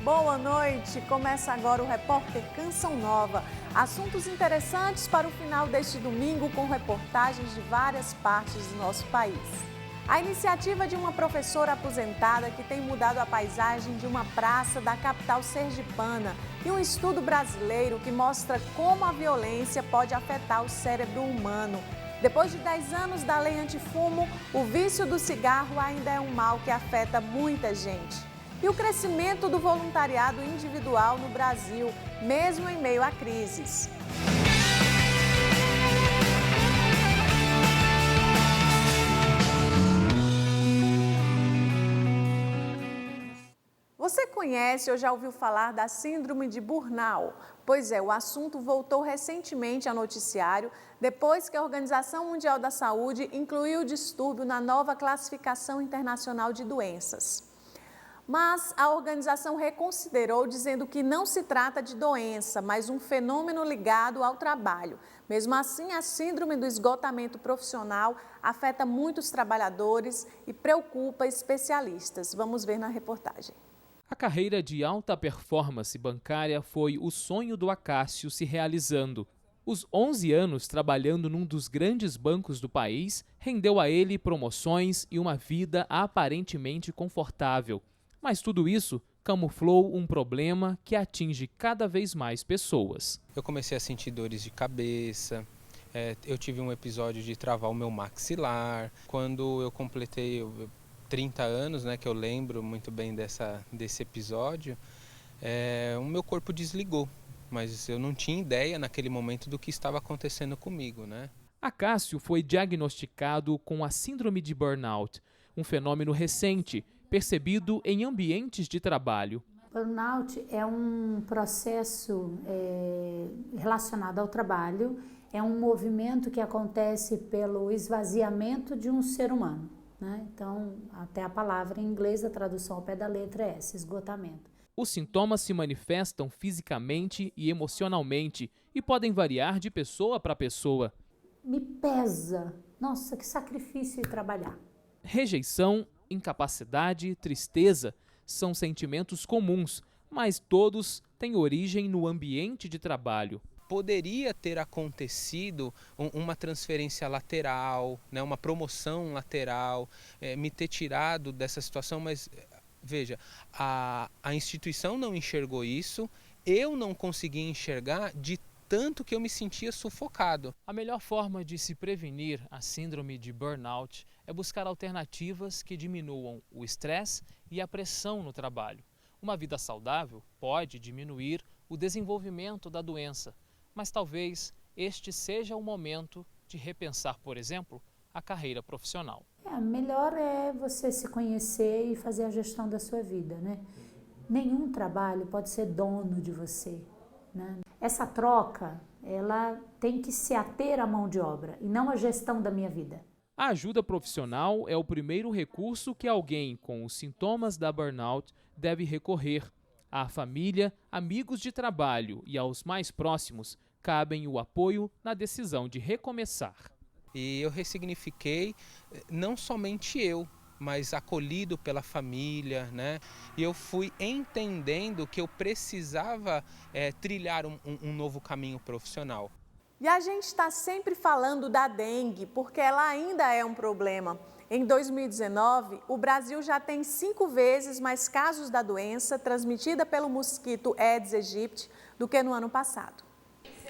Boa noite! Começa agora o Repórter Canção Nova. Assuntos interessantes para o final deste domingo com reportagens de várias partes do nosso país. A iniciativa de uma professora aposentada que tem mudado a paisagem de uma praça da capital sergipana e um estudo brasileiro que mostra como a violência pode afetar o cérebro humano. Depois de 10 anos da lei antifumo, o vício do cigarro ainda é um mal que afeta muita gente. E o crescimento do voluntariado individual no Brasil, mesmo em meio a crises. Você conhece ou já ouviu falar da síndrome de Burnout? Pois é, o assunto voltou recentemente ao noticiário depois que a Organização Mundial da Saúde incluiu o distúrbio na nova classificação internacional de doenças. Mas a organização reconsiderou, dizendo que não se trata de doença, mas um fenômeno ligado ao trabalho. Mesmo assim, a síndrome do esgotamento profissional afeta muitos trabalhadores e preocupa especialistas. Vamos ver na reportagem. A carreira de alta performance bancária foi o sonho do Acácio se realizando. Os 11 anos trabalhando num dos grandes bancos do país rendeu a ele promoções e uma vida aparentemente confortável. Mas tudo isso camuflou um problema que atinge cada vez mais pessoas. Eu comecei a sentir dores de cabeça, eu tive um episódio de travar o meu maxilar. Quando eu completei 30 anos, que eu lembro muito bem desse episódio, o meu corpo desligou, mas eu não tinha ideia naquele momento do que estava acontecendo comigo. Acácio foi diagnosticado com a síndrome de burnout, um fenômeno recente, percebido em ambientes de trabalho. Burnout é um processo relacionado ao trabalho, é um movimento que acontece pelo esvaziamento de um ser humano. Então, até a palavra em inglês, a tradução ao pé da letra é esse, esgotamento. Os sintomas se manifestam fisicamente e emocionalmente e podem variar de pessoa para pessoa. Me pesa. Nossa, que sacrifício ir trabalhar. Rejeição, incapacidade, tristeza são sentimentos comuns, mas todos têm origem no ambiente de trabalho. Poderia ter acontecido uma transferência lateral, uma promoção lateral, me ter tirado dessa situação, mas veja, a instituição não enxergou isso, eu não consegui enxergar de tanto que eu me sentia sufocado. A melhor forma de se prevenir a síndrome de burnout é buscar alternativas que diminuam o estresse e a pressão no trabalho. Uma vida saudável pode diminuir o desenvolvimento da doença, mas talvez este seja o momento de repensar, por exemplo, a carreira profissional. Melhor é você se conhecer e fazer a gestão da sua vida, Nenhum trabalho pode ser dono de você, Essa troca, ela tem que se ater à mão de obra e não à gestão da minha vida. A ajuda profissional é o primeiro recurso que alguém com os sintomas da burnout deve recorrer. À família, amigos de trabalho e aos mais próximos cabem o apoio na decisão de recomeçar. E eu ressignifiquei, não somente eu, mas acolhido pela família, E eu fui entendendo que eu precisava trilhar um novo caminho profissional. E a gente está sempre falando da dengue, porque ela ainda é um problema. Em 2019, o Brasil já tem 5 vezes mais casos da doença transmitida pelo mosquito Aedes aegypti do que no ano passado.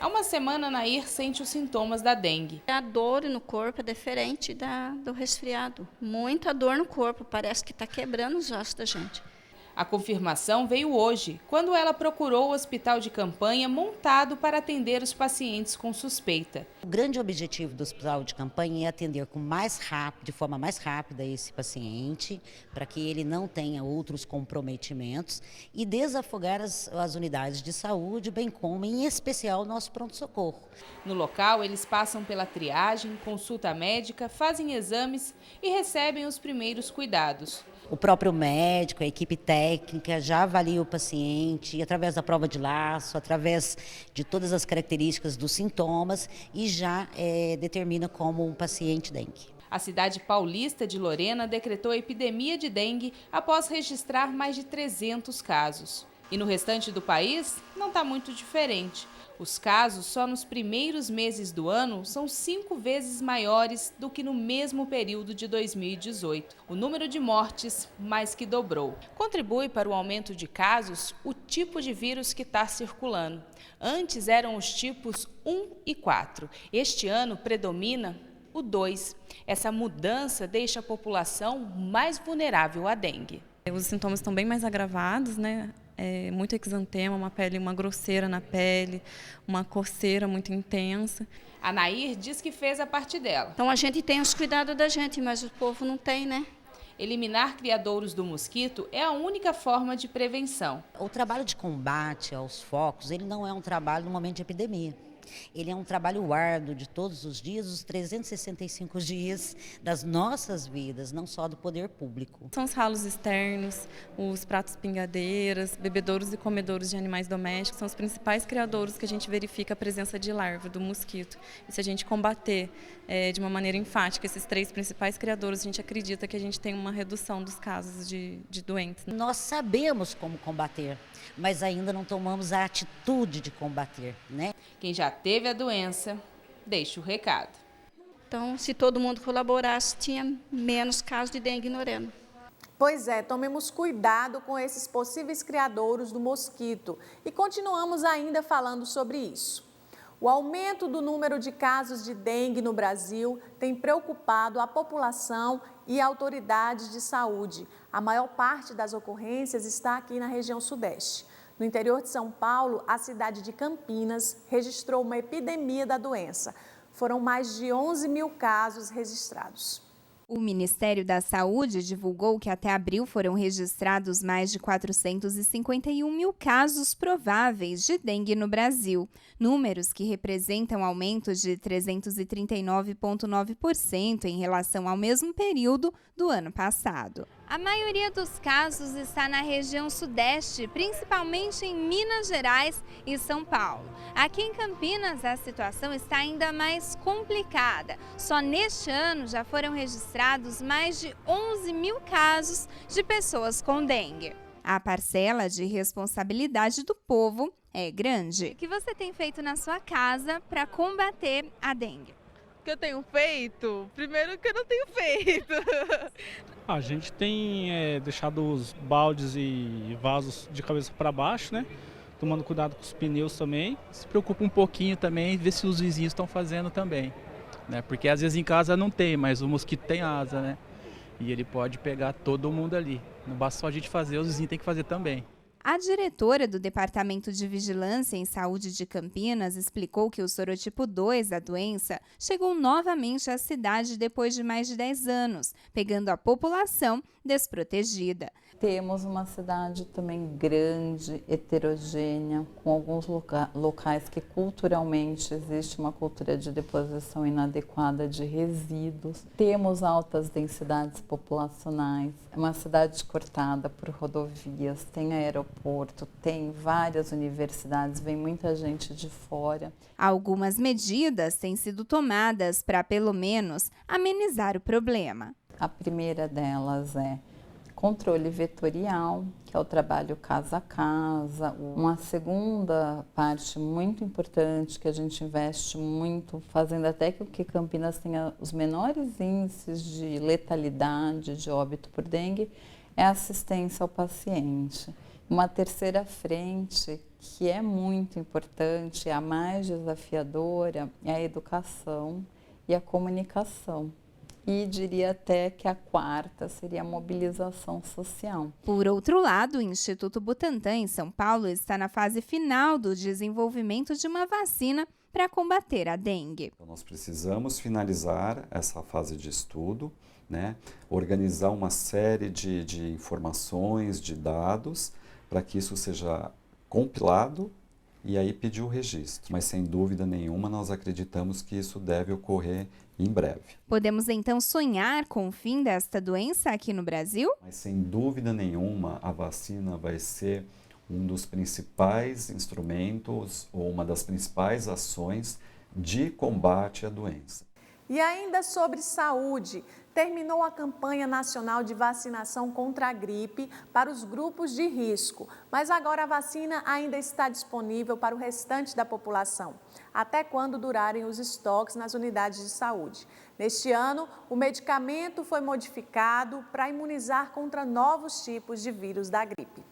Há uma semana, Nair sente os sintomas da dengue. A dor no corpo é diferente do resfriado. Muita dor no corpo, parece que está quebrando os ossos da gente. A confirmação veio hoje, quando ela procurou o hospital de campanha montado para atender os pacientes com suspeita. O grande objetivo do hospital de campanha é atender de forma mais rápida esse paciente, para que ele não tenha outros comprometimentos e desafogar as unidades de saúde, bem como, em especial, o nosso pronto-socorro. No local, eles passam pela triagem, consulta médica, fazem exames e recebem os primeiros cuidados. O próprio médico, a equipe técnica já avalia o paciente através da prova de laço, através de todas as características dos sintomas e já determina como um paciente dengue. A cidade paulista de Lorena decretou epidemia de dengue após registrar mais de 300 casos. E no restante do país, não está muito diferente. Os casos só nos primeiros meses do ano são 5 vezes maiores do que no mesmo período de 2018. O número de mortes mais que dobrou. Contribui para o aumento de casos o tipo de vírus que está circulando. Antes eram os tipos 1 e 4. Este ano predomina o 2. Essa mudança deixa a população mais vulnerável à dengue. Os sintomas estão bem mais agravados, né? Muito exantema, uma grosseira na pele, uma coceira muito intensa. A Nair diz que fez a parte dela. Então a gente tem os cuidados da gente, mas o povo não tem, né? Eliminar criadouros do mosquito é a única forma de prevenção. O trabalho de combate aos focos, ele não é um trabalho no momento de epidemia. Ele é um trabalho árduo de todos os dias, os 365 dias das nossas vidas, não só do poder público. São os ralos externos, os pratos pingadeiras, bebedouros e comedouros de animais domésticos, são os principais criadouros que a gente verifica a presença de larva do mosquito. E se a gente combater de uma maneira enfática esses 3 principais criadouros, a gente acredita que a gente tem uma redução dos casos de doentes. Nós sabemos como combater, mas ainda não tomamos a atitude de combater, né? Quem já teve a doença, deixa o recado. Então, se todo mundo colaborasse, tinha menos casos de dengue no Lorena. Pois é, tomemos cuidado com esses possíveis criadouros do mosquito e continuamos ainda falando sobre isso. O aumento do número de casos de dengue no Brasil tem preocupado a população e autoridades de saúde. A maior parte das ocorrências está aqui na região sudeste. No interior de São Paulo, a cidade de Campinas registrou uma epidemia da doença. Foram mais de 11 mil casos registrados. O Ministério da Saúde divulgou que até abril foram registrados mais de 451 mil casos prováveis de dengue no Brasil, números que representam aumento de 339,9% em relação ao mesmo período do ano passado. A maioria dos casos está na região sudeste, principalmente em Minas Gerais e São Paulo. Aqui em Campinas, a situação está ainda mais complicada. Só neste ano já foram registrados mais de 11 mil casos de pessoas com dengue. A parcela de responsabilidade do povo é grande. O que você tem feito na sua casa para combater a dengue? O que eu tenho feito? Primeiro que eu não tenho feito. A gente tem deixado os baldes e vasos de cabeça para baixo, né? Tomando cuidado com os pneus também. Se preocupa um pouquinho também, ver se os vizinhos estão fazendo também, né? Porque às vezes em casa não tem, mas o mosquito tem asa, né? E ele pode pegar todo mundo ali. Não basta só a gente fazer, os vizinhos têm que fazer também. A diretora do Departamento de Vigilância em Saúde de Campinas explicou que o sorotipo 2 da doença chegou novamente à cidade depois de mais de 10 anos, pegando a população desprotegida. Temos uma cidade também grande, heterogênea, com alguns locais que culturalmente existe uma cultura de deposição inadequada de resíduos. Temos altas densidades populacionais, é uma cidade cortada por rodovias, tem aeroporto, tem várias universidades, vem muita gente de fora. Algumas medidas têm sido tomadas para, pelo menos, amenizar o problema. A primeira delas é controle vetorial, que é o trabalho casa a casa. Uma segunda parte muito importante que a gente investe muito, fazendo até que Campinas tenha os menores índices de letalidade, de óbito por dengue, é a assistência ao paciente. Uma terceira frente, que é muito importante, a mais desafiadora, é a educação e a comunicação. E diria até que a quarta seria a mobilização social. Por outro lado, o Instituto Butantan, em São Paulo, está na fase final do desenvolvimento de uma vacina para combater a dengue. Então, nós precisamos finalizar essa fase de estudo, né? Organizar uma série de informações, de dados, para que isso seja compilado e aí pedir o registro. Mas, sem dúvida nenhuma, nós acreditamos que isso deve ocorrer em breve. Podemos então sonhar com o fim desta doença aqui no Brasil? Mas sem dúvida nenhuma a vacina vai ser um dos principais instrumentos ou uma das principais ações de combate à doença. E ainda sobre saúde, terminou a campanha nacional de vacinação contra a gripe para os grupos de risco, mas agora a vacina ainda está disponível para o restante da população, até quando durarem os estoques nas unidades de saúde. Neste ano, o medicamento foi modificado para imunizar contra novos tipos de vírus da gripe.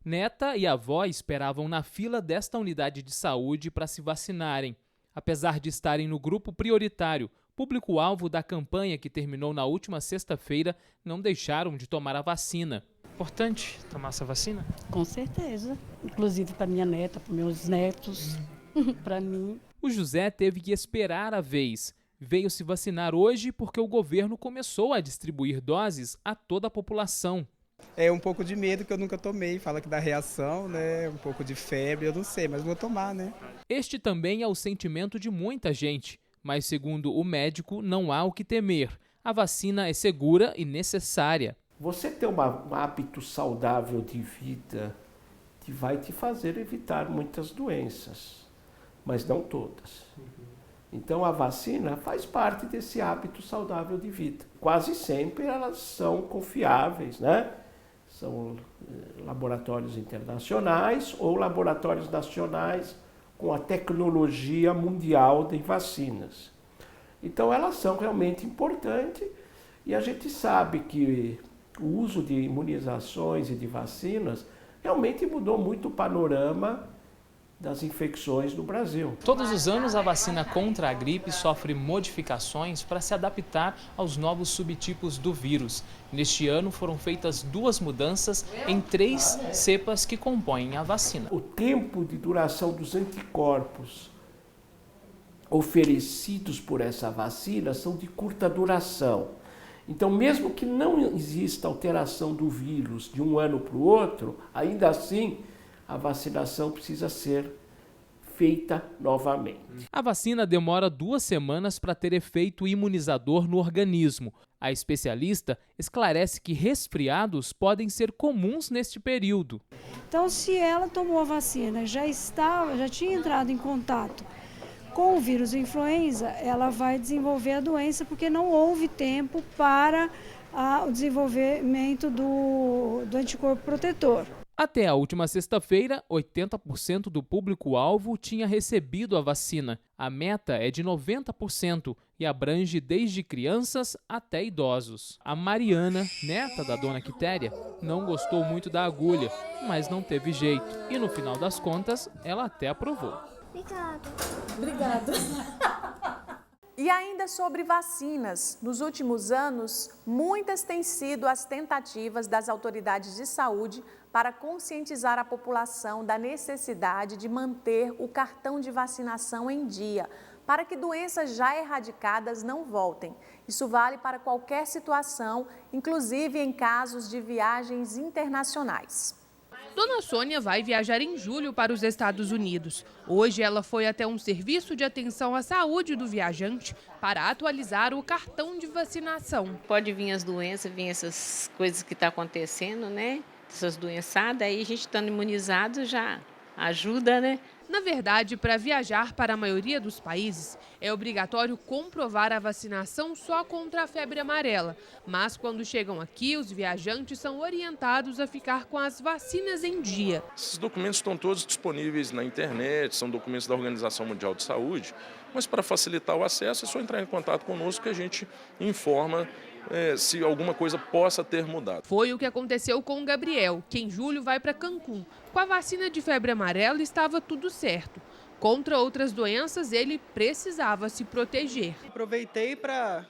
Neta e avó esperavam na fila desta unidade de saúde para se vacinarem. Apesar de estarem no grupo prioritário, público-alvo da campanha que terminou na última sexta-feira, não deixaram de tomar a vacina. Importante tomar essa vacina? Com certeza. Inclusive para minha neta, para meus netos, para mim. O José teve que esperar a vez. Veio se vacinar hoje porque o governo começou a distribuir doses a toda a população. É um pouco de medo que eu nunca tomei, fala que dá reação, né? Um pouco de febre, eu não sei, mas vou tomar, né? Este também é o sentimento de muita gente, mas segundo o médico, não há o que temer. A vacina é segura e necessária. Você ter um hábito saudável de vida que vai te fazer evitar muitas doenças, mas não todas. Então a vacina faz parte desse hábito saudável de vida. Quase sempre elas são confiáveis, né? São laboratórios internacionais ou laboratórios nacionais com a tecnologia mundial de vacinas. Então elas são realmente importantes e a gente sabe que o uso de imunizações e de vacinas realmente mudou muito o panorama das infecções no Brasil. Todos os anos a vacina contra a gripe sofre modificações para se adaptar aos novos subtipos do vírus. Neste ano foram feitas 2 mudanças em 3 cepas que compõem a vacina. O tempo de duração dos anticorpos oferecidos por essa vacina são de curta duração. Então, mesmo que não exista alteração do vírus de um ano para o outro, ainda assim a vacinação precisa ser feita novamente. A vacina demora 2 semanas para ter efeito imunizador no organismo. A especialista esclarece que resfriados podem ser comuns neste período. Então, se ela tomou a vacina, já tinha entrado em contato com o vírus influenza, ela vai desenvolver a doença porque não houve tempo para o desenvolvimento do anticorpo protetor. Até a última sexta-feira, 80% do público-alvo tinha recebido a vacina. A meta é de 90% e abrange desde crianças até idosos. A Mariana, neta da dona Quitéria, não gostou muito da agulha, mas não teve jeito. E no final das contas, ela até aprovou. Obrigada. E ainda sobre vacinas, nos últimos anos, muitas têm sido as tentativas das autoridades de saúde para conscientizar a população da necessidade de manter o cartão de vacinação em dia, para que doenças já erradicadas não voltem. Isso vale para qualquer situação, inclusive em casos de viagens internacionais. Dona Sônia vai viajar em julho para os Estados Unidos. Hoje ela foi até um serviço de atenção à saúde do viajante para atualizar o cartão de vacinação. Pode vir as doenças, vir essas coisas que estão acontecendo, né? Essas doençadas, aí a gente estando imunizado já ajuda, né? Na verdade, para viajar para a maioria dos países, é obrigatório comprovar a vacinação só contra a febre amarela. Mas quando chegam aqui, os viajantes são orientados a ficar com as vacinas em dia. Esses documentos estão todos disponíveis na internet, são documentos da Organização Mundial de Saúde, mas para facilitar o acesso é só entrar em contato conosco que a gente informa se alguma coisa possa ter mudado. Foi o que aconteceu com o Gabriel, que em julho vai para Cancún. Com a vacina de febre amarela estava tudo certo. Contra outras doenças, ele precisava se proteger. Aproveitei para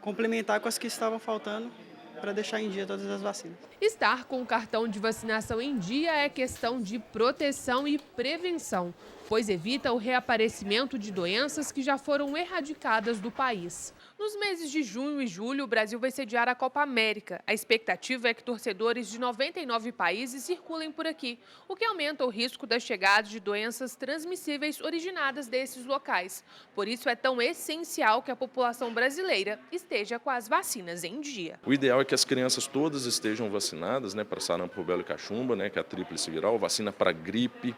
complementar com as que estavam faltando, para deixar em dia todas as vacinas. Estar com o cartão de vacinação em dia é questão de proteção e prevenção, pois evita o reaparecimento de doenças que já foram erradicadas do país. Nos meses de junho e julho, o Brasil vai sediar a Copa América. A expectativa é que torcedores de 99 países circulem por aqui, o que aumenta o risco da chegada de doenças transmissíveis originadas desses locais. Por isso é tão essencial que a população brasileira esteja com as vacinas em dia. O ideal é que as crianças todas estejam vacinadas, né, para sarampo, rubéola e cachumba, né, que é a tríplice viral, vacina para gripe,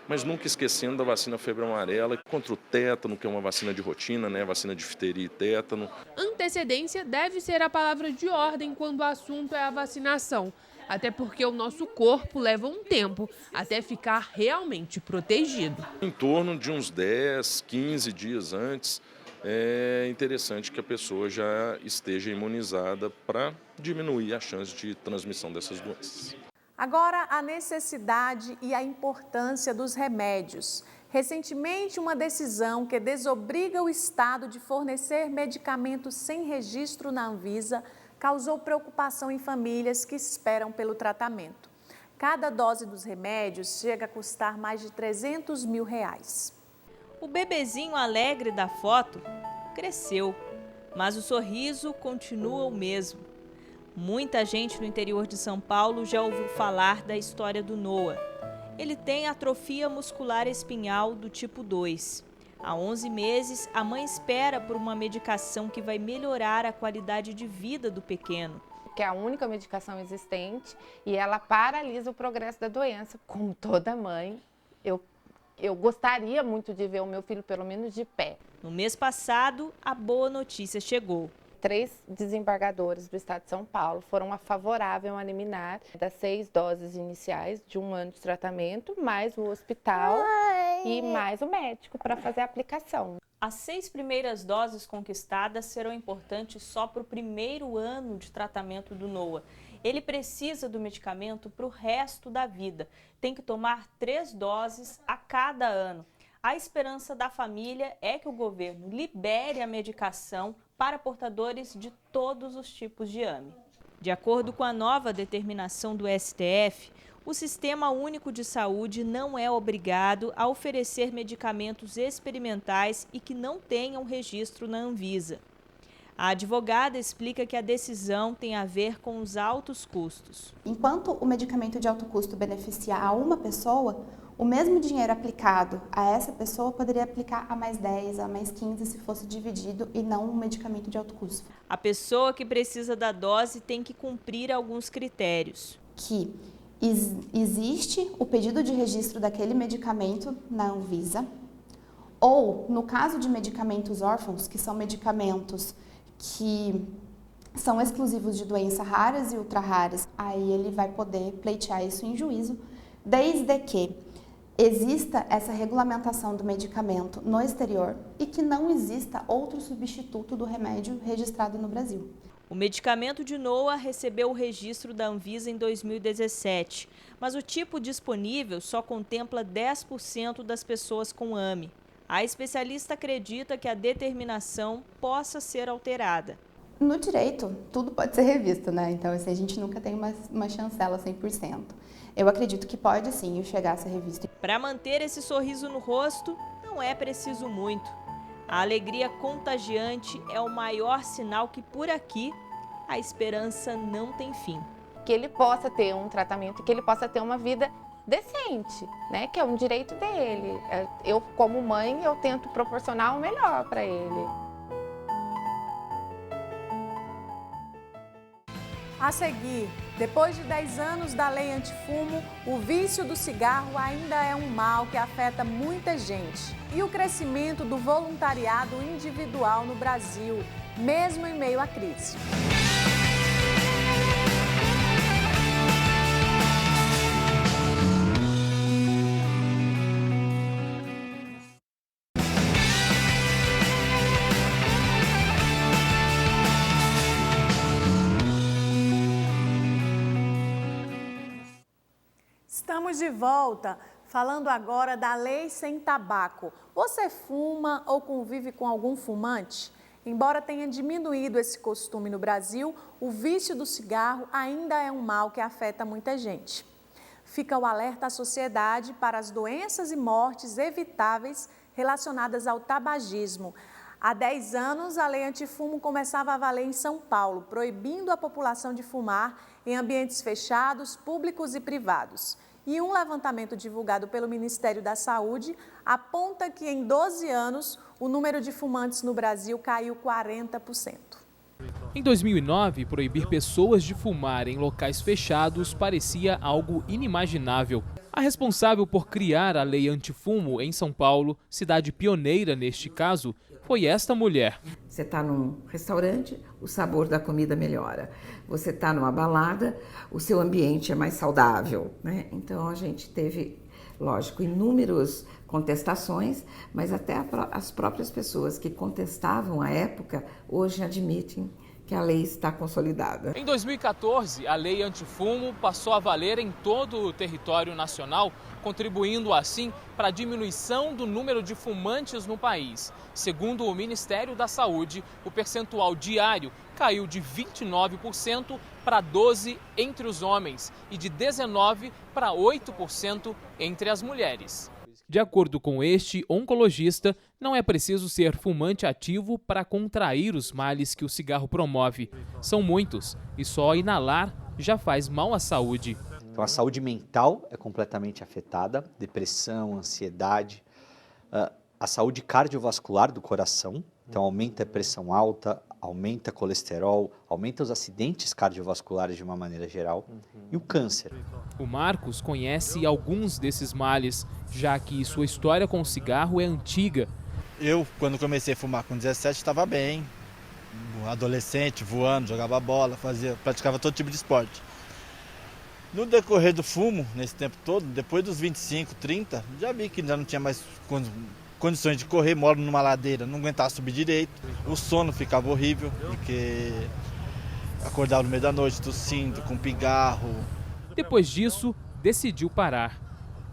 mas nunca esquecendo da vacina febre amarela contra o tétano, que é uma vacina de rotina, né, vacina de difteria e tétano. tabagismo. Antecedência deve ser a palavra de ordem quando o assunto é a vacinação. Até porque o nosso corpo leva um tempo até ficar realmente protegido. Em torno de uns 10, 15 dias antes, é interessante que a pessoa já esteja imunizada para diminuir a chance de transmissão dessas doenças. Agora, a necessidade e a importância dos remédios. Recentemente, uma decisão que desobriga o Estado de fornecer medicamentos sem registro na Anvisa causou preocupação em famílias que esperam pelo tratamento. Cada dose dos remédios chega a custar mais de R$300 mil. O bebezinho alegre da foto cresceu, mas o sorriso continua o mesmo. Muita gente no interior de São Paulo já ouviu falar da história do Noah. Ele tem atrofia muscular espinhal do tipo 2. Há 11 meses, a mãe espera por uma medicação que vai melhorar a qualidade de vida do pequeno. Que é a única medicação existente e ela paralisa o progresso da doença. Como toda mãe, eu gostaria muito de ver o meu filho pelo menos de pé. No mês passado, a boa notícia chegou. 3 desembargadores do Estado de São Paulo foram favoráveis a liminar das 6 doses iniciais de 1 ano de tratamento, mais o hospital e mais o médico para fazer a aplicação. As 6 primeiras doses conquistadas serão importantes só para o primeiro ano de tratamento do Noah. Ele precisa do medicamento para o resto da vida. Tem que tomar 3 doses a cada ano. A esperança da família é que o governo libere a medicação para portadores de todos os tipos de AME. De acordo com a nova determinação do STF, o Sistema Único de Saúde não é obrigado a oferecer medicamentos experimentais e que não tenham registro na Anvisa. A advogada explica que a decisão tem a ver com os altos custos. Enquanto o medicamento de alto custo beneficia a uma pessoa, o mesmo dinheiro aplicado a essa pessoa poderia aplicar a mais 10, a mais 15 se fosse dividido e não um medicamento de alto custo. A pessoa que precisa da dose tem que cumprir alguns critérios. Que existe o pedido de registro daquele medicamento na Anvisa, ou no caso de medicamentos órfãos, que são medicamentos que são exclusivos de doenças raras e ultra raras, aí ele vai poder pleitear isso em juízo, desde que exista essa regulamentação do medicamento no exterior e que não exista outro substituto do remédio registrado no Brasil. O medicamento de Noah recebeu o registro da Anvisa em 2017, mas o tipo disponível só contempla 10% das pessoas com AME. A especialista acredita que a determinação possa ser alterada. No direito, tudo pode ser revisto, né? Então, assim, a gente nunca tem uma chancela 100%. Eu acredito que pode, sim, chegar a ser revisto. Para manter esse sorriso no rosto, não é preciso muito. A alegria contagiante é o maior sinal que, por aqui, a esperança não tem fim. Que ele possa ter um tratamento, que ele possa ter uma vida decente, né? Que é um direito dele. Eu, como mãe, eu tento proporcionar o melhor para ele. A seguir, depois de 10 anos da lei antifumo, o vício do cigarro ainda é um mal que afeta muita gente. E o crescimento do voluntariado individual no Brasil, mesmo em meio à crise. Estamos de volta, falando agora da lei sem tabaco. Você fuma ou convive com algum fumante? Embora tenha diminuído esse costume no Brasil, o vício do cigarro ainda é um mal que afeta muita gente. Fica o alerta à sociedade para as doenças e mortes evitáveis relacionadas ao tabagismo. Há 10 anos, a lei antifumo começava a valer em São Paulo, proibindo a população de fumar em ambientes fechados, públicos e privados. E um levantamento divulgado pelo Ministério da Saúde aponta que em 12 anos o número de fumantes no Brasil caiu 40%. Em 2009, proibir pessoas de fumar em locais fechados parecia algo inimaginável. A responsável por criar a lei antifumo em São Paulo, cidade pioneira neste caso, foi esta mulher. Você está num restaurante, o sabor da comida melhora. Você está numa balada, o seu ambiente é mais saudável, né? Então a gente teve, lógico, inúmeras contestações, mas até as próprias pessoas que contestavam à época hoje admitem que a lei está consolidada. Em 2014, a lei antifumo passou a valer em todo o território nacional, contribuindo assim para a diminuição do número de fumantes no país. Segundo o Ministério da Saúde, o percentual diário caiu de 29% para 12% entre os homens e de 19% para 8% entre as mulheres. De acordo com este oncologista, não é preciso ser fumante ativo para contrair os males que o cigarro promove. São muitos e só inalar já faz mal à saúde. Então a saúde mental é completamente afetada, depressão, ansiedade, a saúde cardiovascular do coração, então aumenta a pressão alta, aumenta colesterol, aumenta os acidentes cardiovasculares de uma maneira geral e o câncer. O Marcos conhece alguns desses males, já que sua história com o cigarro é antiga. Eu, quando comecei a fumar com 17, estava bem, adolescente, voando, jogava bola, praticava todo tipo de esporte. No decorrer do fumo, nesse tempo todo, depois dos 25, 30, já vi que já não tinha mais condições de correr, moro numa ladeira, não aguentava subir direito, o sono ficava horrível, porque acordava no meio da noite tossindo, com pigarro. Depois disso, decidiu parar.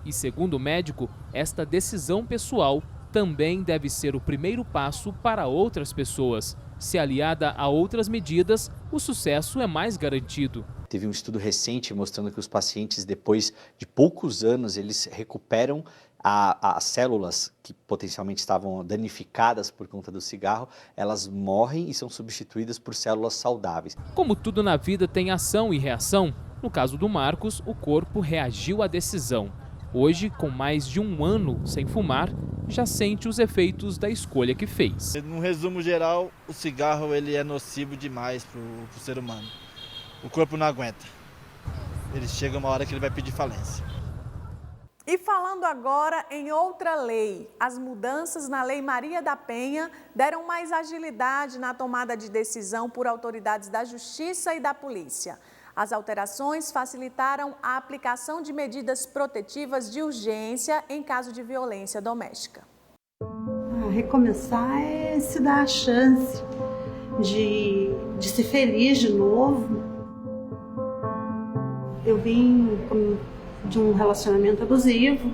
E segundo o médico, esta decisão pessoal também deve ser o primeiro passo para outras pessoas. Se aliada a outras medidas, o sucesso é mais garantido. Teve um estudo recente mostrando que os pacientes, depois de poucos anos, eles recuperam as células que potencialmente estavam danificadas por conta do cigarro, elas morrem e são substituídas por células saudáveis. Como tudo na vida tem ação e reação, no caso do Marcos, o corpo reagiu à decisão. Hoje, com mais de um ano sem fumar, já sente os efeitos da escolha que fez. No resumo geral, o cigarro ele é nocivo demais para o ser humano. O corpo não aguenta. Ele chega uma hora que ele vai pedir falência. E falando agora em outra lei, as mudanças na Lei Maria da Penha deram mais agilidade na tomada de decisão por autoridades da Justiça e da Polícia. As alterações facilitaram a aplicação de medidas protetivas de urgência em caso de violência doméstica. Recomeçar é se dar a chance de ser feliz de novo. Eu vim de um relacionamento abusivo,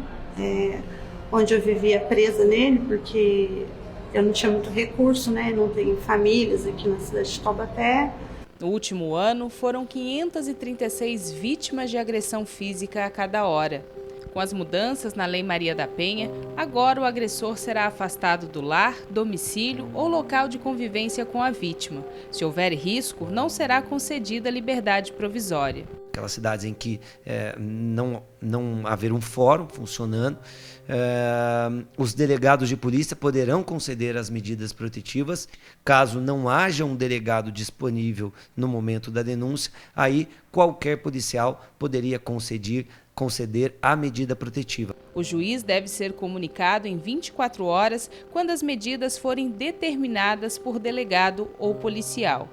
onde eu vivia presa nele, porque eu não tinha muito recurso, né? Não tenho famílias aqui na cidade de Taubaté. No último ano, foram 536 vítimas de agressão física a cada hora. Com as mudanças na Lei Maria da Penha, agora o agressor será afastado do lar, domicílio ou local de convivência com a vítima. Se houver risco, não será concedida liberdade provisória. Aquelas cidades em que não haver um fórum funcionando, os delegados de polícia poderão conceder as medidas protetivas. Caso não haja um delegado disponível no momento da denúncia, aí qualquer policial poderia conceder a medida protetiva. O juiz deve ser comunicado em 24 horas quando as medidas forem determinadas por delegado ou policial.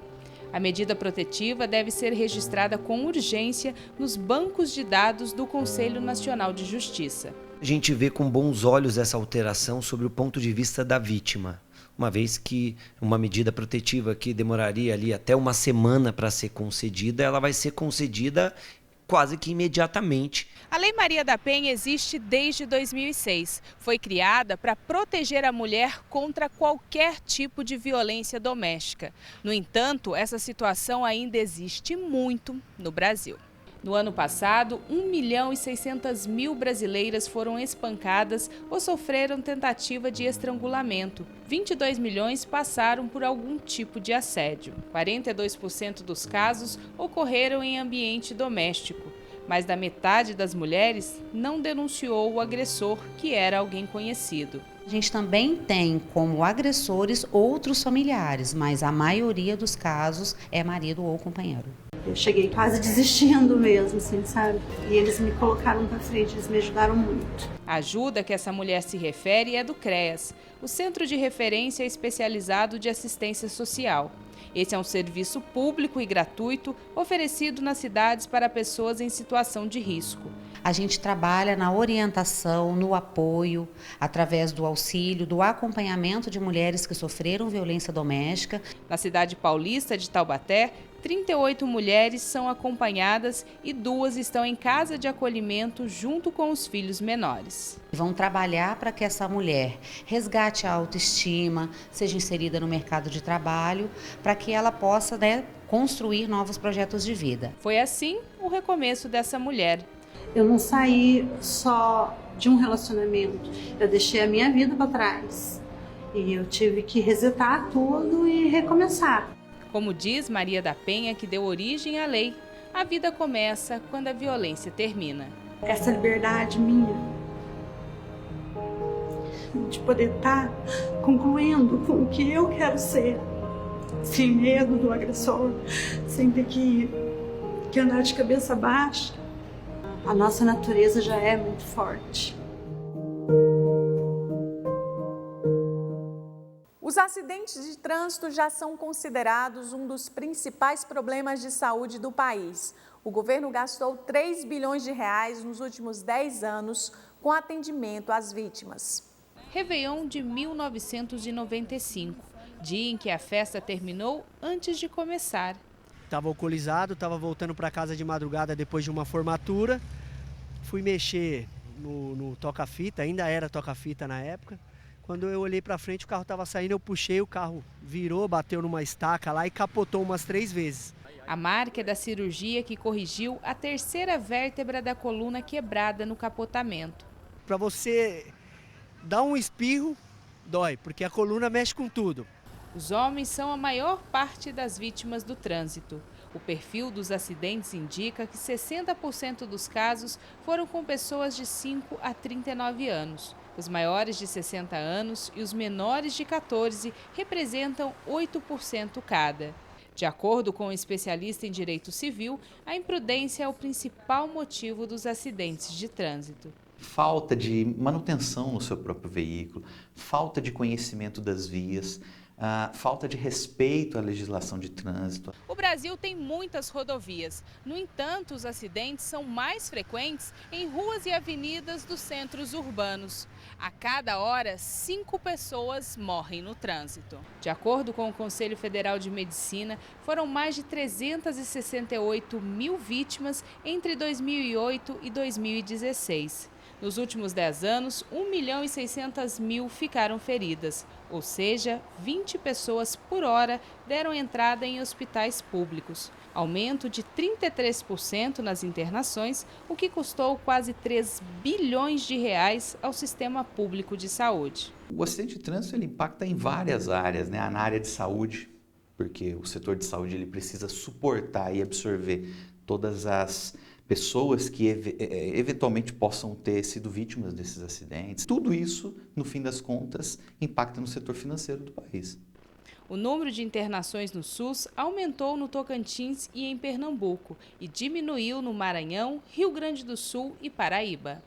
A medida protetiva deve ser registrada com urgência nos bancos de dados do Conselho Nacional de Justiça. A gente vê com bons olhos essa alteração sobre o ponto de vista da vítima, uma vez que uma medida protetiva que demoraria ali até uma semana para ser concedida, ela vai ser concedida quase que imediatamente. A Lei Maria da Penha existe desde 2006. Foi criada para proteger a mulher contra qualquer tipo de violência doméstica. No entanto, essa situação ainda existe muito no Brasil. No ano passado, 1.600.000 brasileiras foram espancadas ou sofreram tentativa de estrangulamento. 22 milhões passaram por algum tipo de assédio. 42% dos casos ocorreram em ambiente doméstico. Mais da metade das mulheres não denunciou o agressor, que era alguém conhecido. A gente também tem como agressores outros familiares, mas a maioria dos casos é marido ou companheiro. Eu cheguei quase desistindo mesmo, assim, sabe? E eles me colocaram para frente, eles me ajudaram muito. A ajuda que essa mulher se refere é do CREAS, o Centro de Referência Especializado de Assistência Social. Esse é um serviço público e gratuito oferecido nas cidades para pessoas em situação de risco. A gente trabalha na orientação, no apoio, através do auxílio, do acompanhamento de mulheres que sofreram violência doméstica. Na cidade paulista de Taubaté, 38 mulheres são acompanhadas e 2 estão em casa de acolhimento junto com os filhos menores. Vão trabalhar para que essa mulher resgate a autoestima, seja inserida no mercado de trabalho, para que ela possa, construir novos projetos de vida. Foi assim o recomeço dessa mulher. Eu não saí só de um relacionamento, eu deixei a minha vida para trás. E eu tive que resetar tudo e recomeçar. Como diz Maria da Penha, que deu origem à lei, a vida começa quando a violência termina. Essa liberdade minha, de poder estar concluindo com o que eu quero ser, sem medo do agressor, sem ter que andar de cabeça baixa. A nossa natureza já é muito forte. Os acidentes de trânsito já são considerados um dos principais problemas de saúde do país. O governo gastou 3 bilhões de reais nos últimos 10 anos com atendimento às vítimas. Réveillon de 1995, dia em que a festa terminou antes de começar. Estava alcoolizado, estava voltando para casa de madrugada depois de uma formatura. Fui mexer no toca-fita, ainda era toca-fita na época. Quando eu olhei para frente, o carro estava saindo, eu puxei, o carro virou, bateu numa estaca lá e capotou umas 3 vezes. A marca é da cirurgia que corrigiu a 3ª vértebra da coluna quebrada no capotamento. Para você dar um espirro, dói, porque a coluna mexe com tudo. Os homens são a maior parte das vítimas do trânsito. O perfil dos acidentes indica que 60% dos casos foram com pessoas de 5 a 39 anos. Os maiores de 60 anos e os menores de 14 representam 8% cada. De acordo com um especialista em direito civil, a imprudência é o principal motivo dos acidentes de trânsito. Falta de manutenção no seu próprio veículo, falta de conhecimento das vias, falta de respeito à legislação de trânsito. O Brasil tem muitas rodovias. No entanto, os acidentes são mais frequentes em ruas e avenidas dos centros urbanos. A cada hora, 5 pessoas morrem no trânsito. De acordo com o Conselho Federal de Medicina, foram mais de 368 mil vítimas entre 2008 e 2016. Nos últimos 10 anos, 1.600.000 ficaram feridas, ou seja, 20 pessoas por hora deram entrada em hospitais públicos. Aumento de 33% nas internações, o que custou quase 3 bilhões de reais ao sistema público de saúde. O acidente de trânsito ele impacta em várias áreas, né? Na área de saúde, porque o setor de saúde ele precisa suportar e absorver todas as pessoas que eventualmente possam ter sido vítimas desses acidentes. Tudo isso, no fim das contas, impacta no setor financeiro do país. O número de internações no SUS aumentou no Tocantins e em Pernambuco e diminuiu no Maranhão, Rio Grande do Sul e Paraíba.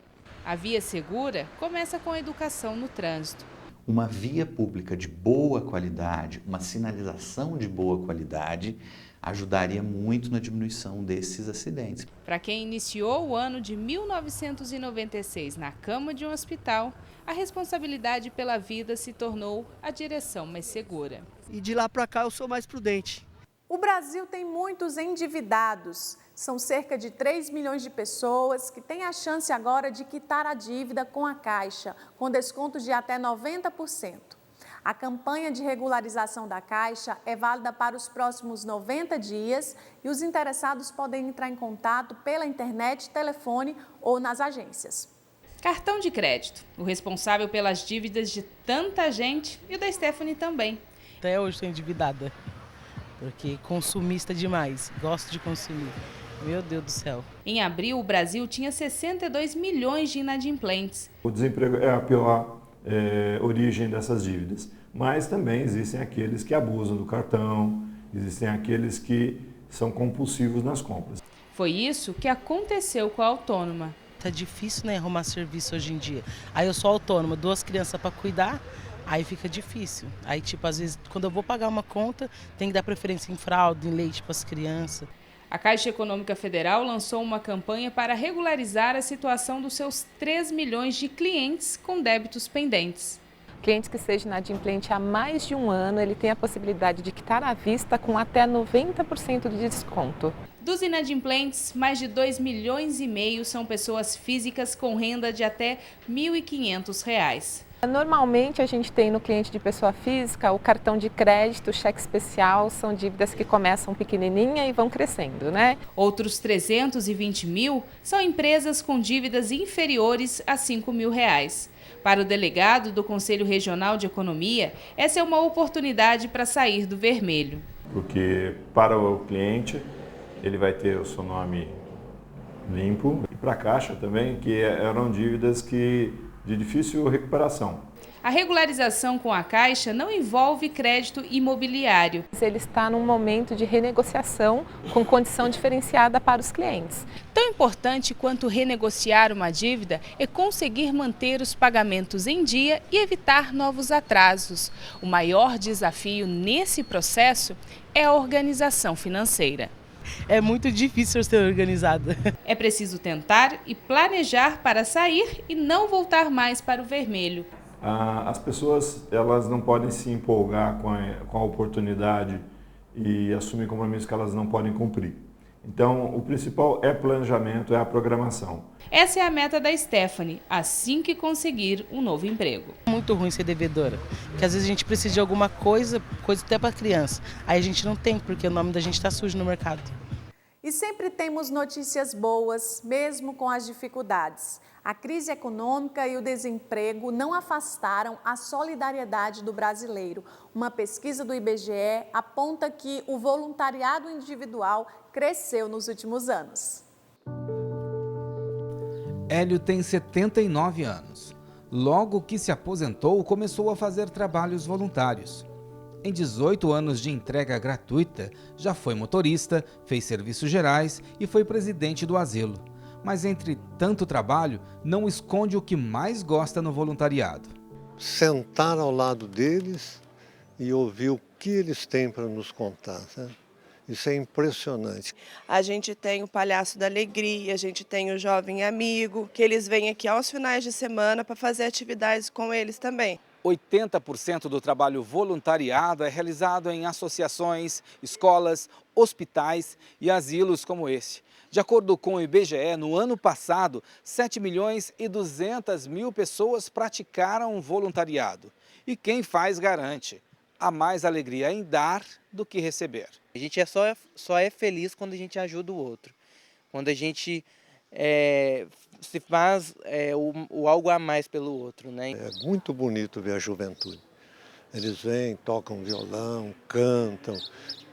A via segura começa com a educação no trânsito. Uma via pública de boa qualidade, uma sinalização de boa qualidade, ajudaria muito na diminuição desses acidentes. Para quem iniciou o ano de 1996 na cama de um hospital, a responsabilidade pela vida se tornou a direção mais segura. E de lá para cá eu sou mais prudente. O Brasil tem muitos endividados. São cerca de 3 milhões de pessoas que têm a chance agora de quitar a dívida com a Caixa, com desconto de até 90%. A campanha de regularização da Caixa é válida para os próximos 90 dias e os interessados podem entrar em contato pela internet, telefone ou nas agências. Cartão de crédito, o responsável pelas dívidas de tanta gente e o da Stephanie também. Até hoje estou endividada, porque consumista demais, gosto de consumir. Meu Deus do céu. Em abril, o Brasil tinha 62 milhões de inadimplentes. O desemprego é a pior origem dessas dívidas, mas também existem aqueles que abusam do cartão, existem aqueles que são compulsivos nas compras. Foi isso que aconteceu com a autônoma. Tá difícil, né, arrumar serviço hoje em dia. Aí eu sou autônoma, 2 crianças para cuidar, aí fica difícil. Aí, tipo, às vezes, quando eu vou pagar uma conta, tem que dar preferência em fralda, em leite para as crianças. A Caixa Econômica Federal lançou uma campanha para regularizar a situação dos seus 3 milhões de clientes com débitos pendentes. Cliente que seja inadimplente há mais de 1 ano, ele tem a possibilidade de quitar à vista com até 90% de desconto. Dos inadimplentes, mais de 2,5 milhões são pessoas físicas com renda de até R$ 1.500. Normalmente a gente tem no cliente de pessoa física o cartão de crédito, o cheque especial, são dívidas que começam pequenininha e vão crescendo, né? Outros 320 mil são empresas com dívidas inferiores a R$ 5 mil. Para o delegado do Conselho Regional de Economia, essa é uma oportunidade para sair do vermelho. Porque para o cliente, ele vai ter o seu nome limpo, e para a Caixa também, que eram dívidas de difícil recuperação. A regularização com a Caixa não envolve crédito imobiliário. Ele está num momento de renegociação com condição diferenciada para os clientes. Tão importante quanto renegociar uma dívida é conseguir manter os pagamentos em dia e evitar novos atrasos. O maior desafio nesse processo é a organização financeira. É muito difícil ser organizada. É preciso tentar e planejar para sair e não voltar mais para o vermelho. As pessoas, elas não podem se empolgar com a oportunidade e assumir compromissos que elas não podem cumprir. Então, o principal é planejamento, é a programação. Essa é a meta da Stephanie, assim que conseguir um novo emprego. Muito ruim ser devedora, porque às vezes a gente precisa de alguma coisa até para criança. Aí a gente não tem, porque o nome da gente está sujo no mercado. E sempre temos notícias boas, mesmo com as dificuldades. A crise econômica e o desemprego não afastaram a solidariedade do brasileiro. Uma pesquisa do IBGE aponta que o voluntariado individual cresceu nos últimos anos. Hélio tem 79 anos. Logo que se aposentou, começou a fazer trabalhos voluntários. Em 18 anos de entrega gratuita, já foi motorista, fez serviços gerais e foi presidente do asilo. Mas entre tanto trabalho, não esconde o que mais gosta no voluntariado. Sentar ao lado deles e ouvir o que eles têm para nos contar, sabe? Isso é impressionante. A gente tem o Palhaço da Alegria, a gente tem o Jovem Amigo, que eles vêm aqui aos finais de semana para fazer atividades com eles também. 80% do trabalho voluntariado é realizado em associações, escolas, hospitais e asilos como esse. De acordo com o IBGE, no ano passado, 7.200.000 pessoas praticaram voluntariado. E quem faz garante, há mais alegria em dar do que receber. A gente só é feliz quando a gente ajuda o outro, quando a gente se faz o algo a mais pelo outro, né? É muito bonito ver a juventude. Eles vêm, tocam violão, cantam,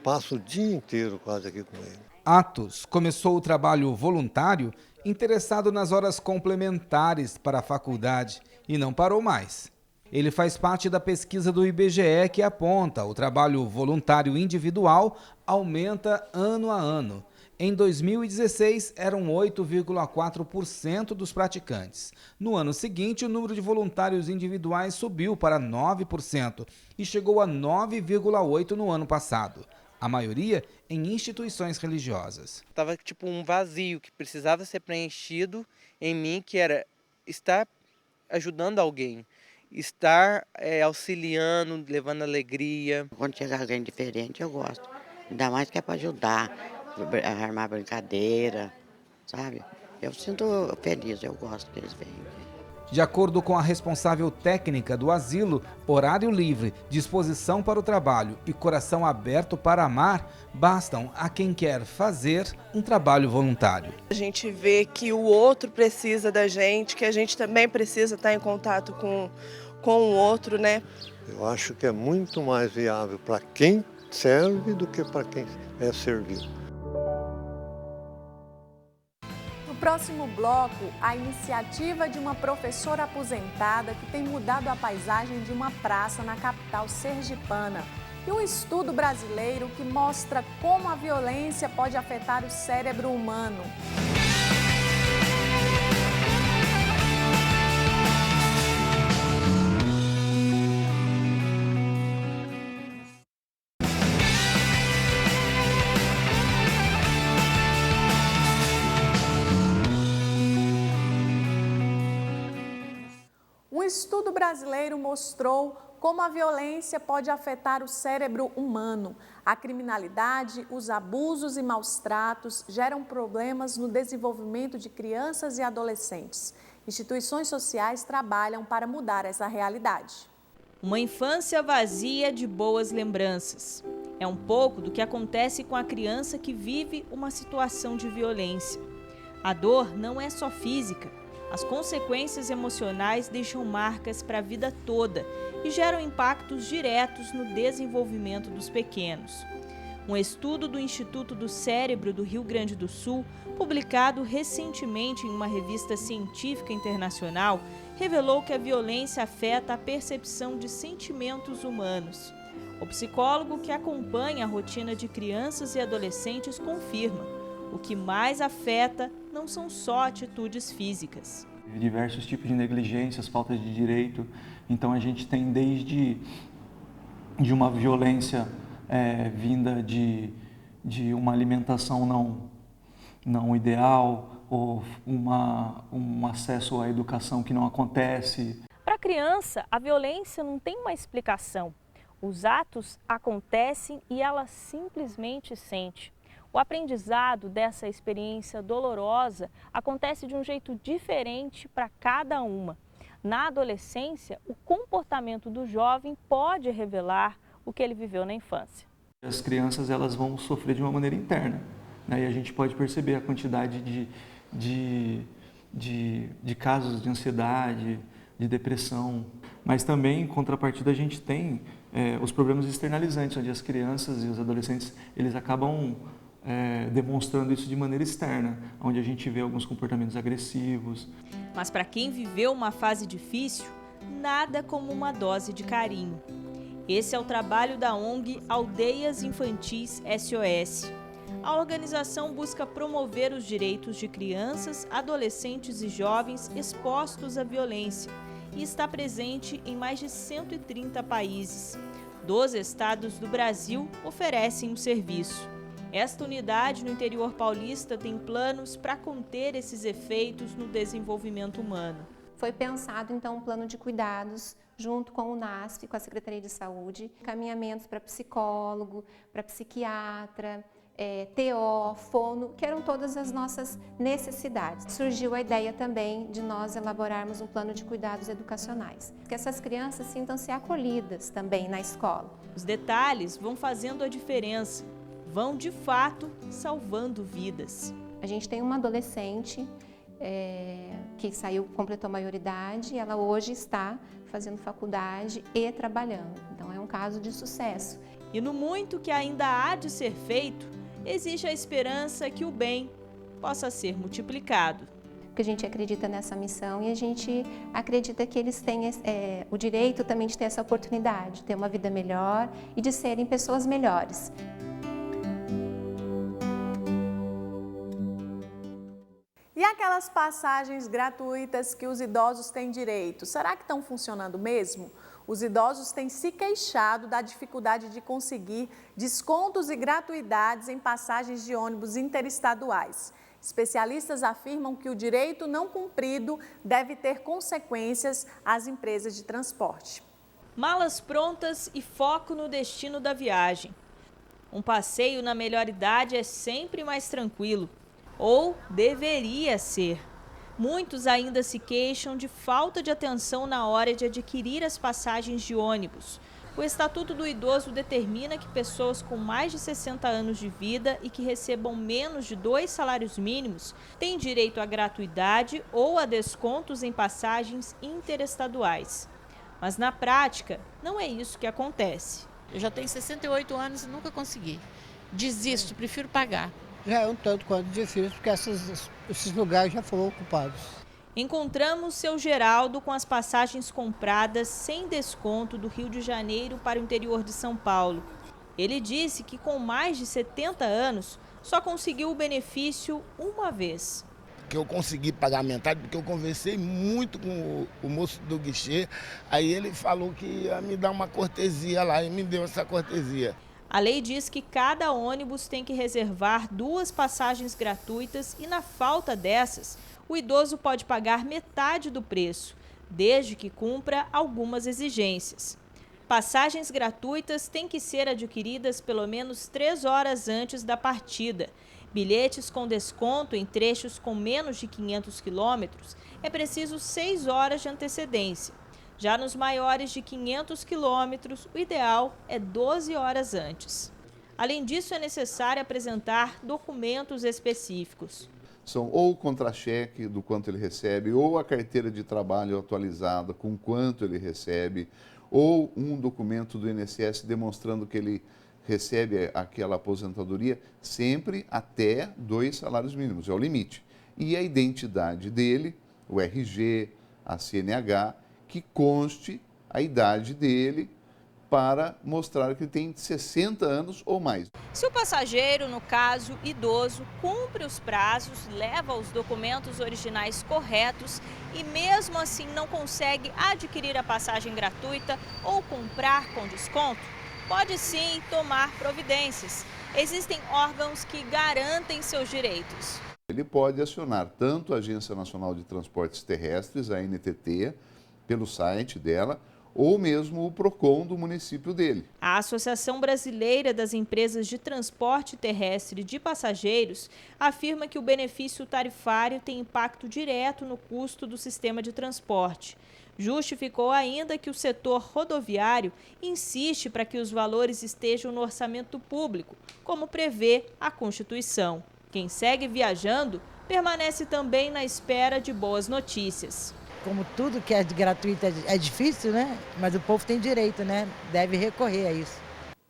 passam o dia inteiro quase aqui com eles. Atos começou o trabalho voluntário interessado nas horas complementares para a faculdade e não parou mais. Ele faz parte da pesquisa do IBGE que aponta o trabalho voluntário individual aumenta ano a ano. Em 2016, eram 8,4% dos praticantes. No ano seguinte, o número de voluntários individuais subiu para 9% e chegou a 9,8% no ano passado. A maioria em instituições religiosas. Estava tipo um vazio que precisava ser preenchido em mim, que era estar ajudando alguém, estar auxiliando, levando alegria. Quando chega alguém diferente, eu gosto. Ainda mais que é para ajudar, armar brincadeira, sabe? Eu sinto feliz, eu gosto que eles venham. De acordo com a responsável técnica do asilo, horário livre, disposição para o trabalho e coração aberto para amar bastam a quem quer fazer um trabalho voluntário. A gente vê que o outro precisa da gente, que a gente também precisa estar em contato com o outro, né? Eu acho que é muito mais viável para quem serve do que para quem é servido. No próximo bloco, a iniciativa de uma professora aposentada que tem mudado a paisagem de uma praça na capital sergipana. e um estudo brasileiro que mostra como a violência pode afetar o cérebro humano. Um estudo brasileiro mostrou como a violência pode afetar o cérebro humano. A criminalidade, os abusos e maus tratos geram problemas no desenvolvimento de crianças e adolescentes. Instituições sociais trabalham para mudar essa realidade. Uma infância vazia de boas lembranças. É um pouco do que acontece com a criança que vive uma situação de violência. A dor não é só física. As consequências emocionais deixam marcas para a vida toda e geram impactos diretos no desenvolvimento dos pequenos. Um estudo do Instituto do Cérebro do Rio Grande do Sul, publicado recentemente em uma revista científica internacional, revelou que a violência afeta a percepção de sentimentos humanos. O psicólogo que acompanha a rotina de crianças e adolescentes confirma: o que mais afeta não são só atitudes físicas. Diversos tipos de negligências, falta de direito. Então a gente tem desde uma violência vinda de uma alimentação não ideal, ou um acesso à educação que não acontece. Para a criança, a violência não tem uma explicação. Os atos acontecem e ela simplesmente sente. O aprendizado dessa experiência dolorosa acontece de um jeito diferente para cada uma. Na adolescência, o comportamento do jovem pode revelar o que ele viveu na infância. As crianças elas vão sofrer de uma maneira interna, né? E a gente pode perceber a quantidade de casos de ansiedade, de depressão, mas também, em contrapartida, a gente tem os problemas externalizantes, onde as crianças e os adolescentes eles acabam demonstrando isso de maneira externa, onde a gente vê alguns comportamentos agressivos. Mas para quem viveu uma fase difícil, nada como uma dose de carinho. Esse é o trabalho da ONG Aldeias Infantis SOS. A organização busca promover os direitos de crianças, adolescentes e jovens expostos à violência e está presente em mais de 130 países. 12 estados do Brasil oferecem o serviço. Esta unidade no interior paulista tem planos para conter esses efeitos no desenvolvimento humano. Foi pensado, então, um plano de cuidados junto com o NASF, com a Secretaria de Saúde, encaminhamentos para psicólogo, para psiquiatra, TO, fono, que eram todas as nossas necessidades. Surgiu a ideia também de nós elaborarmos um plano de cuidados educacionais, que essas crianças sintam-se acolhidas também na escola. Os detalhes vão fazendo a diferença. Vão, de fato, salvando vidas. A gente tem uma adolescente que completou a maioridade, ela hoje está fazendo faculdade e trabalhando. Então é um caso de sucesso. E no muito que ainda há de ser feito, existe a esperança que o bem possa ser multiplicado. Porque a gente acredita nessa missão e a gente acredita que eles têm o direito também de ter essa oportunidade, de ter uma vida melhor e de serem pessoas melhores. E aquelas passagens gratuitas que os idosos têm direito, será que estão funcionando mesmo? Os idosos têm se queixado da dificuldade de conseguir descontos e gratuidades em passagens de ônibus interestaduais. Especialistas afirmam que o direito não cumprido deve ter consequências às empresas de transporte. Malas prontas e foco no destino da viagem. Um passeio na melhor idade é sempre mais tranquilo. Ou deveria ser. Muitos ainda se queixam de falta de atenção na hora de adquirir as passagens de ônibus. O Estatuto do Idoso determina que pessoas com mais de 60 anos de vida e que recebam menos de 2 salários mínimos têm direito à gratuidade ou a descontos em passagens interestaduais. Mas na prática, não é isso que acontece. Eu já tenho 68 anos e nunca consegui. Desisto, prefiro pagar. Já é um tanto quanto difícil, porque esses lugares já foram ocupados. Encontramos seu Geraldo com as passagens compradas sem desconto do Rio de Janeiro para o interior de São Paulo. Ele disse que com mais de 70 anos só conseguiu o benefício uma vez. Que eu consegui pagar a metade, porque eu conversei muito com o moço do guichê, aí ele falou que ia me dar uma cortesia lá e me deu essa cortesia. A lei diz que cada ônibus tem que reservar 2 passagens gratuitas e, na falta dessas, o idoso pode pagar metade do preço, desde que cumpra algumas exigências. Passagens gratuitas têm que ser adquiridas pelo menos 3 horas antes da partida. Bilhetes com desconto em trechos com menos de 500 quilômetros é preciso 6 horas de antecedência. Já nos maiores de 500 quilômetros, o ideal é 12 horas antes. Além disso, é necessário apresentar documentos específicos. São ou o contra-cheque do quanto ele recebe, ou a carteira de trabalho atualizada com quanto ele recebe, ou um documento do INSS demonstrando que ele recebe aquela aposentadoria, sempre até 2 salários mínimos, é o limite. E a identidade dele, o RG, a CNH, que conste a idade dele para mostrar que ele tem 60 anos ou mais. Se o passageiro, no caso idoso, cumpre os prazos, leva os documentos originais corretos e mesmo assim não consegue adquirir a passagem gratuita ou comprar com desconto, pode sim tomar providências. Existem órgãos que garantem seus direitos. Ele pode acionar tanto a Agência Nacional de Transportes Terrestres, a ANTT, pelo site dela, ou mesmo o PROCON do município dele. A Associação Brasileira das Empresas de Transporte Terrestre de Passageiros afirma que o benefício tarifário tem impacto direto no custo do sistema de transporte. Justificou ainda que o setor rodoviário insiste para que os valores estejam no orçamento público, como prevê a Constituição. Quem segue viajando permanece também na espera de boas notícias. Como tudo que é gratuito é difícil, né? Mas o povo tem direito, né? Deve recorrer a isso.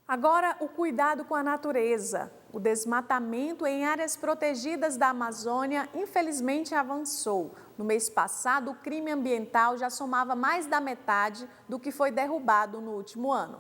Agora, o cuidado com a natureza. O desmatamento em áreas protegidas da Amazônia, infelizmente, avançou. No mês passado, o crime ambiental já somava mais da metade do que foi derrubado no último ano.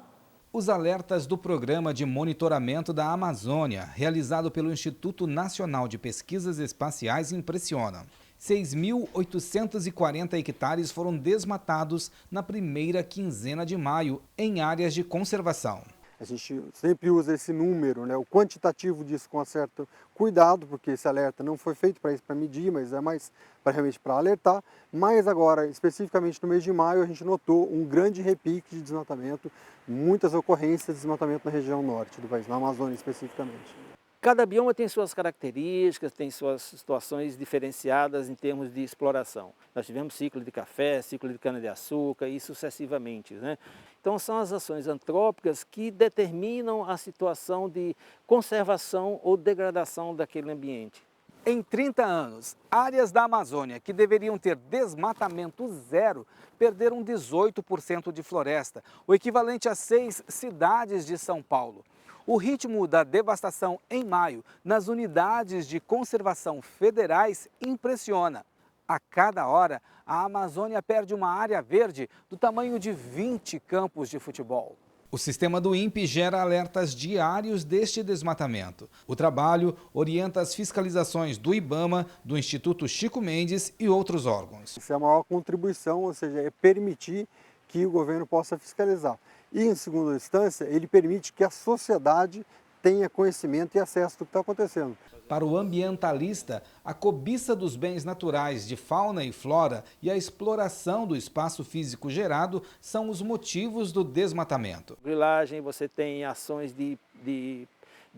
Os alertas do Programa de Monitoramento da Amazônia, realizado pelo Instituto Nacional de Pesquisas Espaciais, impressionam. 6.840 hectares foram desmatados na primeira quinzena de maio, em áreas de conservação. A gente sempre usa esse número, né, o quantitativo disso com certo cuidado, porque esse alerta não foi feito para isso, para medir, mas é mais realmente para alertar. Mas agora, especificamente no mês de maio, a gente notou um grande repique de desmatamento, muitas ocorrências de desmatamento na região norte do país, na Amazônia especificamente. Cada bioma tem suas características, tem suas situações diferenciadas em termos de exploração. Nós tivemos ciclo de café, ciclo de cana-de-açúcar e sucessivamente, né? Então são as ações antrópicas que determinam a situação de conservação ou degradação daquele ambiente. Em 30 anos, áreas da Amazônia que deveriam ter desmatamento zero perderam 18% de floresta, o equivalente a 6 cidades de São Paulo. O ritmo da devastação em maio nas unidades de conservação federais impressiona. A cada hora, a Amazônia perde uma área verde do tamanho de 20 campos de futebol. O sistema do INPE gera alertas diários deste desmatamento. O trabalho orienta as fiscalizações do IBAMA, do Instituto Chico Mendes e outros órgãos. Isso é a maior contribuição, ou seja, é permitir que o governo possa fiscalizar. E, em segunda instância, ele permite que a sociedade tenha conhecimento e acesso do que está acontecendo. Para o ambientalista, a cobiça dos bens naturais de fauna e flora e a exploração do espaço físico gerado são os motivos do desmatamento. Grilagem, você tem ações de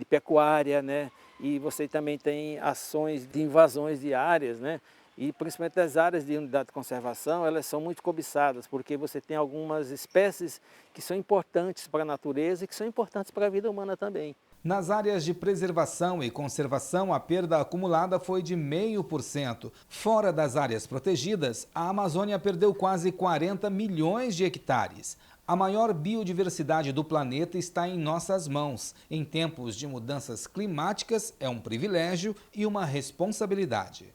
pecuária, né? E você também tem ações de invasões de áreas, né? E principalmente as áreas de unidade de conservação, elas são muito cobiçadas, porque você tem algumas espécies que são importantes para a natureza e que são importantes para a vida humana também. Nas áreas de preservação e conservação, a perda acumulada foi de 0,5%. Fora das áreas protegidas, a Amazônia perdeu quase 40 milhões de hectares. A maior biodiversidade do planeta está em nossas mãos. Em tempos de mudanças climáticas, é um privilégio e uma responsabilidade.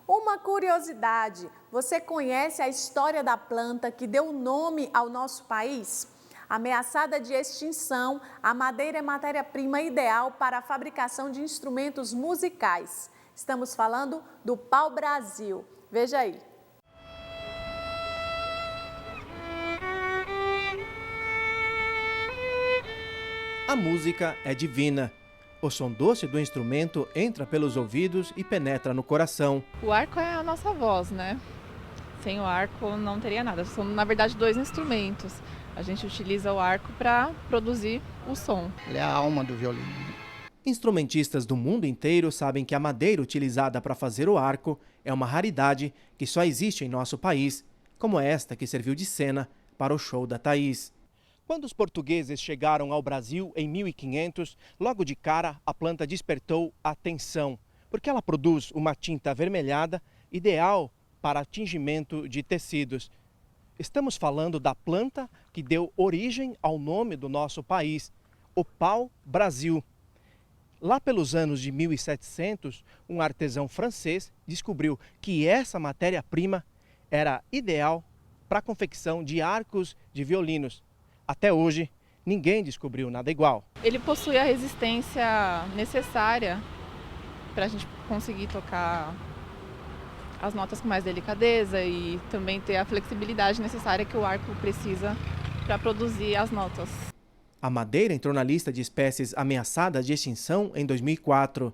Uma curiosidade, você conhece a história da planta que deu nome ao nosso país? Ameaçada de extinção, a madeira é matéria-prima ideal para a fabricação de instrumentos musicais. Estamos falando do pau-brasil. Veja aí. A música é divina. O som doce do instrumento entra pelos ouvidos e penetra no coração. O arco é a nossa voz, né? Sem o arco não teria nada. São, na verdade, 2 instrumentos. A gente utiliza o arco para produzir o som. Ele é a alma do violino. Instrumentistas do mundo inteiro sabem que a madeira utilizada para fazer o arco é uma raridade que só existe em nosso país, como esta que serviu de cena para o show da Thaís. Quando os portugueses chegaram ao Brasil em 1500, logo de cara a planta despertou a atenção, porque ela produz uma tinta avermelhada ideal para tingimento de tecidos. Estamos falando da planta que deu origem ao nome do nosso país, o pau-brasil. Lá pelos anos de 1700, um artesão francês descobriu que essa matéria-prima era ideal para a confecção de arcos de violinos. Até hoje, ninguém descobriu nada igual. Ele possui a resistência necessária para a gente conseguir tocar as notas com mais delicadeza e também ter a flexibilidade necessária que o arco precisa para produzir as notas. A madeira entrou na lista de espécies ameaçadas de extinção em 2004.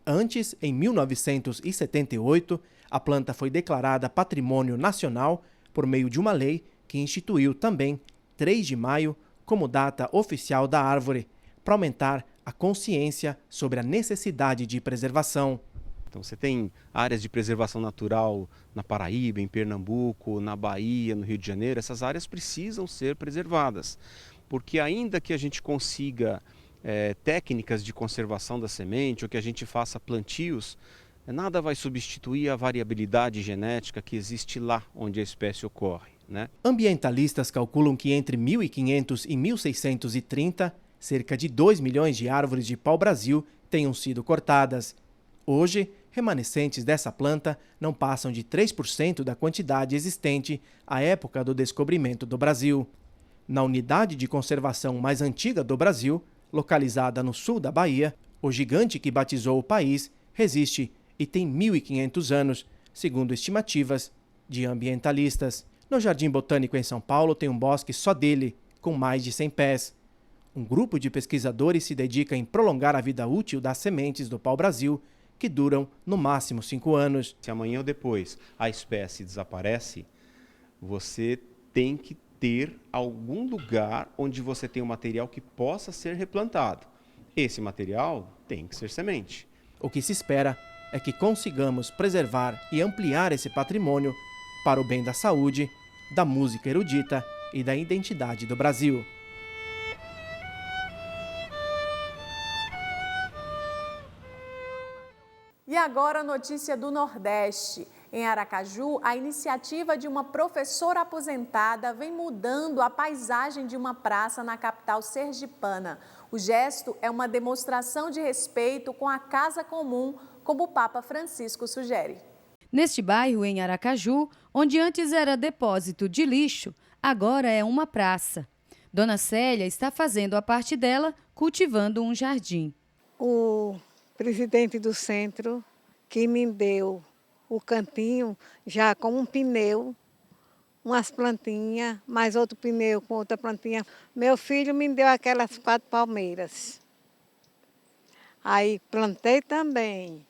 Antes, em 1978, a planta foi declarada Patrimônio Nacional por meio de uma lei que instituiu também 3 de maio como data oficial da árvore, para aumentar a consciência sobre a necessidade de preservação. Então você tem áreas de preservação natural na Paraíba, em Pernambuco, na Bahia, no Rio de Janeiro. Essas áreas precisam ser preservadas, porque ainda que a gente consiga técnicas de conservação da semente ou que a gente faça plantios, nada vai substituir a variabilidade genética que existe lá onde a espécie ocorre, né? Ambientalistas calculam que entre 1500 e 1630, cerca de 2 milhões de árvores de pau-brasil tenham sido cortadas. Hoje, remanescentes dessa planta não passam de 3% da quantidade existente à época do descobrimento do Brasil. Na unidade de conservação mais antiga do Brasil, localizada no sul da Bahia, o gigante que batizou o país resiste e tem 1.500 anos, segundo estimativas de ambientalistas. No Jardim Botânico em São Paulo tem um bosque só dele, com mais de 100 pés. Um grupo de pesquisadores se dedica em prolongar a vida útil das sementes do pau-brasil, que duram no máximo 5 anos. Se amanhã ou depois a espécie desaparece, você tem que ter algum lugar onde você tem um material que possa ser replantado. Esse material tem que ser semente. O que se espera é que consigamos preservar e ampliar esse patrimônio para o bem da saúde, da música erudita e da identidade do Brasil. E agora a notícia do Nordeste. Em Aracaju, a iniciativa de uma professora aposentada vem mudando a paisagem de uma praça na capital sergipana. O gesto é uma demonstração de respeito com a casa comum, como o Papa Francisco sugere. Neste bairro, em Aracaju, onde antes era depósito de lixo, agora é uma praça. Dona Célia está fazendo a parte dela, cultivando um jardim. O presidente do centro que me deu o cantinho já com um pneu, umas plantinhas, mais outro pneu com outra plantinha. Meu filho me deu aquelas 4 palmeiras. Aí plantei também.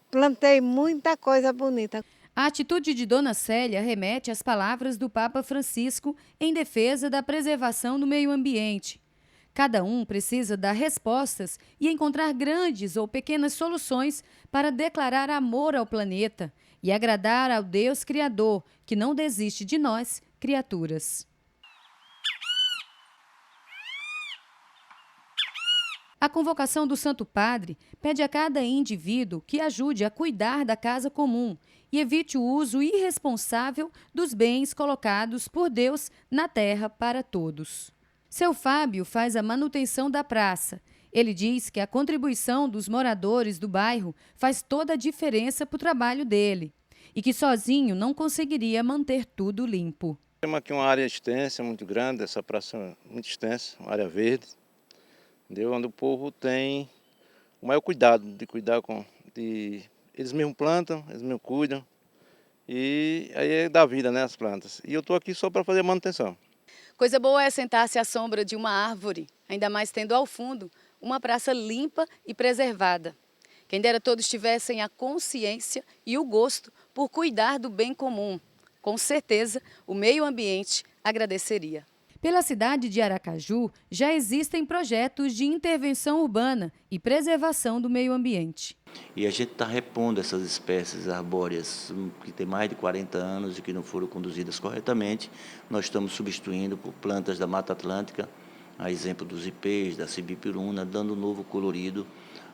Plantei muita coisa bonita. A atitude de Dona Célia remete às palavras do Papa Francisco em defesa da preservação do meio ambiente. Cada um precisa dar respostas e encontrar grandes ou pequenas soluções para declarar amor ao planeta e agradar ao Deus Criador, que não desiste de nós, criaturas. A convocação do Santo Padre pede a cada indivíduo que ajude a cuidar da casa comum e evite o uso irresponsável dos bens colocados por Deus na terra para todos. Seu Fábio faz a manutenção da praça. Ele diz que a contribuição dos moradores do bairro faz toda a diferença para o trabalho dele e que sozinho não conseguiria manter tudo limpo. Temos aqui uma área extensa, muito grande, essa praça é muito extensa, uma área verde, entendeu? Onde o povo tem o maior cuidado de cuidar eles mesmos plantam, eles mesmos cuidam, e aí é da vida, né, as plantas. E eu estou aqui só para fazer manutenção. Coisa boa é sentar-se à sombra de uma árvore, ainda mais tendo ao fundo uma praça limpa e preservada. Quem dera todos tivessem a consciência e o gosto por cuidar do bem comum. Com certeza, o meio ambiente agradeceria. Pela cidade de Aracaju, já existem projetos de intervenção urbana e preservação do meio ambiente. E a gente está repondo essas espécies arbóreas que têm mais de 40 anos e que não foram conduzidas corretamente. Nós estamos substituindo por plantas da Mata Atlântica, a exemplo dos ipês, da sibipiruna, dando um novo colorido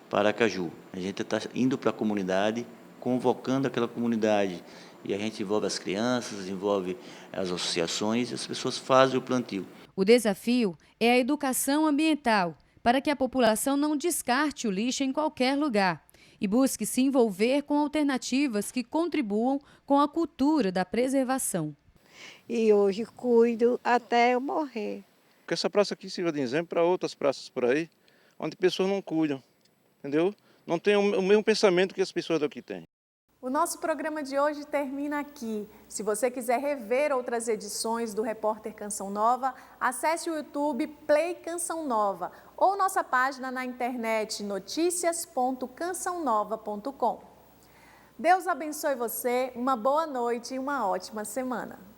para Aracaju. A gente está indo para a comunidade, convocando aquela comunidade. E a gente envolve as crianças, envolve as associações e as pessoas fazem o plantio. O desafio é a educação ambiental, para que a população não descarte o lixo em qualquer lugar e busque se envolver com alternativas que contribuam com a cultura da preservação. E hoje cuido até eu morrer. Que essa praça aqui sirva de exemplo para outras praças por aí, onde pessoas não cuidam, entendeu? Não tem o mesmo pensamento que as pessoas daqui têm. O nosso programa de hoje termina aqui. Se você quiser rever outras edições do Repórter Canção Nova, acesse o YouTube Play Canção Nova ou nossa página na internet noticias.cançãonova.com. Deus abençoe você, uma boa noite e uma ótima semana.